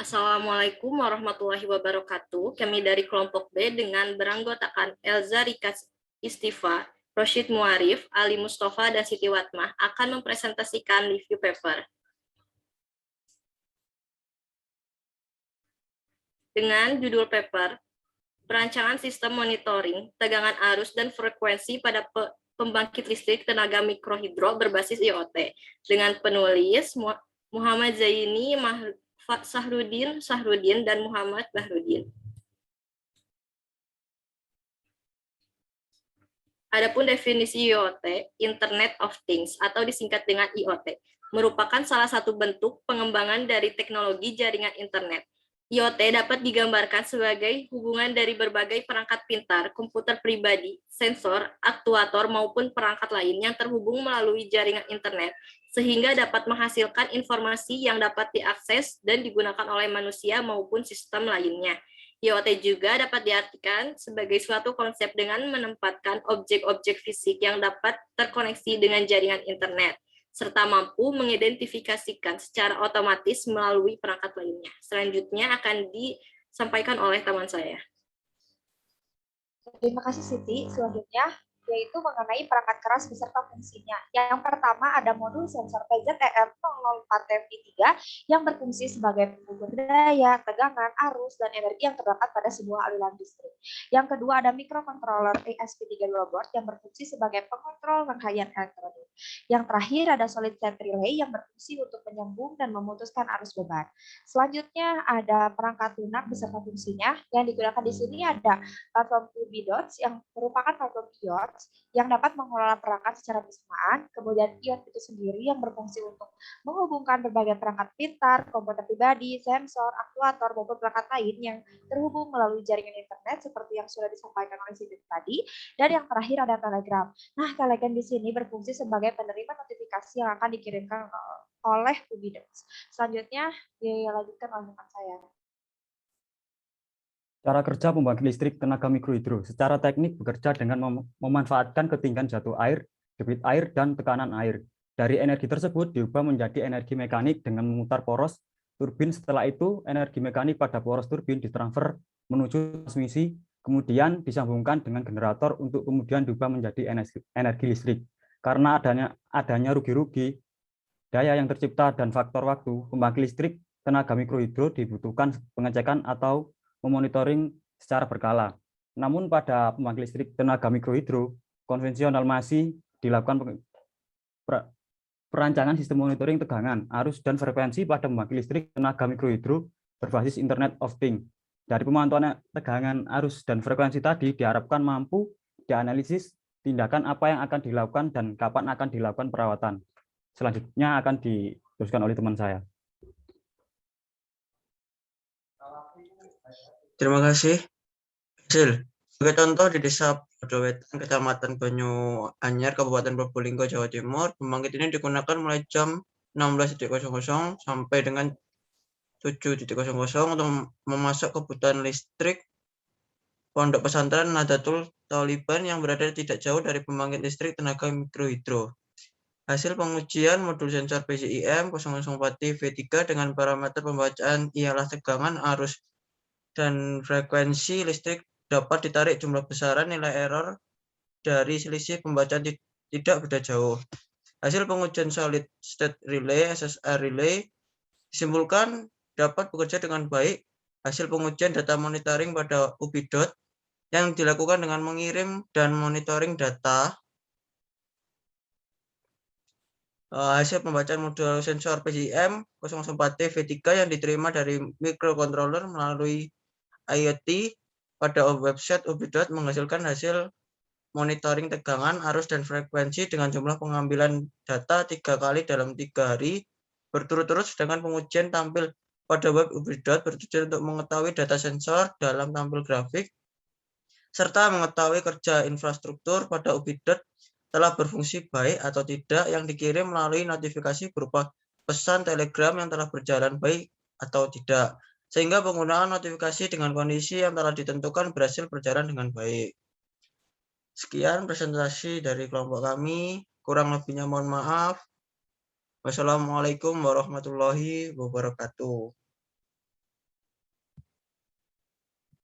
Assalamualaikum warahmatullahi wabarakatuh. Kami dari kelompok B dengan beranggotakan Elza Rika Istifa, Roshid Muarif, Ali Mustafa, dan Siti Watmah akan mempresentasikan review paper. Dengan judul paper, Perancangan Sistem Monitoring, Tegangan Arus dan Frekuensi pada Pembangkit Listrik Tenaga Mikrohidro berbasis IoT, dengan penulis Muhammad Zaini Sahrudin dan Muhammad Bahrudin. Adapun definisi IoT, Internet of Things atau disingkat dengan IoT, merupakan salah satu bentuk pengembangan dari teknologi jaringan internet. IoT dapat digambarkan sebagai hubungan dari berbagai perangkat pintar, komputer pribadi, sensor, aktuator, maupun perangkat lain yang terhubung melalui jaringan internet, sehingga dapat menghasilkan informasi yang dapat diakses dan digunakan oleh manusia maupun sistem lainnya. IoT juga dapat diartikan sebagai suatu konsep dengan menempatkan objek-objek fisik yang dapat terkoneksi dengan jaringan internet, serta mampu mengidentifikasikan secara otomatis melalui perangkat lainnya. Selanjutnya akan disampaikan oleh teman saya. Terima kasih Siti. Selanjutnya yaitu mengenai perangkat keras beserta fungsinya. Yang pertama ada modul sensor PZTR004TP3 yang berfungsi sebagai pengukur daya, tegangan, arus, dan energi yang terdapat pada sebuah aliran listrik. Yang kedua ada microcontroller ESP32 board yang berfungsi sebagai pengontrol rangkaian elektronik. Yang terakhir ada solid state relay yang berfungsi untuk menyambung dan memutuskan arus beban. Selanjutnya ada perangkat lunak beserta fungsinya. Yang digunakan di sini ada platform UBDOTS yang merupakan platform IoT yang dapat mengelola perangkat secara bersamaan, kemudian IoT itu sendiri yang berfungsi untuk menghubungkan berbagai perangkat pintar, komputer pribadi, sensor, aktuator, maupun perangkat lain yang terhubung melalui jaringan internet seperti yang sudah disampaikan oleh Siti tadi. Dan yang terakhir ada Telegram. Nah, Telegram di sini berfungsi sebagai penerima notifikasi yang akan dikirimkan oleh UBDOTS. Selanjutnya dilanjutkan oleh teman saya. Cara kerja pembangkit listrik tenaga mikrohidro secara teknik bekerja dengan memanfaatkan ketinggian jatuh air, debit air, dan tekanan air. Dari energi tersebut diubah menjadi energi mekanik dengan memutar poros turbin. Setelah itu, energi mekanik pada poros turbin ditransfer menuju transmisi, kemudian disambungkan dengan generator untuk kemudian diubah menjadi energi listrik. Karena adanya rugi-rugi daya yang tercipta dan faktor waktu, pembangkit listrik tenaga mikrohidro dibutuhkan pengecekan atau memonitoring secara berkala. Namun pada pembangkit listrik tenaga mikrohidro konvensional masih dilakukan perancangan sistem monitoring tegangan, arus, dan frekuensi pada pembangkit listrik tenaga mikrohidro berbasis Internet of Things. Dari pemantauan tegangan, arus, dan frekuensi tadi diharapkan mampu dianalisis tindakan apa yang akan dilakukan dan kapan akan dilakukan perawatan. Selanjutnya akan diteruskan oleh teman saya. Terima kasih. Hasil. Sebagai contoh di Desa Bodowetan, Kecamatan Banyu Anyar, Kabupaten Probolinggo, Jawa Timur, pembangkit ini digunakan mulai jam 16.00 sampai dengan 7.00 untuk memasok kebutuhan listrik Pondok Pesantren Nahdlatul Taliban yang berada tidak jauh dari pembangkit listrik tenaga mikrohidro. Hasil pengujian modul sensor PCIM 004T-V3 dengan parameter pembacaan ialah tegangan, arus, dan frekuensi listrik dapat ditarik jumlah besaran nilai error dari selisih pembacaan tidak beda jauh. Hasil pengujian solid state relay SSR relay disimpulkan dapat bekerja dengan baik. Hasil pengujian data monitoring pada UBDOT yang dilakukan dengan mengirim dan monitoring data. Hasil pembacaan modul sensor PCIM 004T-V3 yang diterima dari microcontroller melalui IoT pada website UBDOT menghasilkan hasil monitoring tegangan, arus, dan frekuensi dengan jumlah pengambilan data 3 kali dalam 3 hari berturut-turut, sedangkan pengujian tampil pada web UBDOT bertujuan untuk mengetahui data sensor dalam tampil grafik serta mengetahui kerja infrastruktur pada UBDOT telah berfungsi baik atau tidak yang dikirim melalui notifikasi berupa pesan telegram yang telah berjalan baik atau tidak, sehingga penggunaan notifikasi dengan kondisi yang telah ditentukan berhasil berjalan dengan baik. Sekian presentasi dari kelompok kami, kurang lebihnya mohon maaf. Wassalamualaikum warahmatullahi wabarakatuh.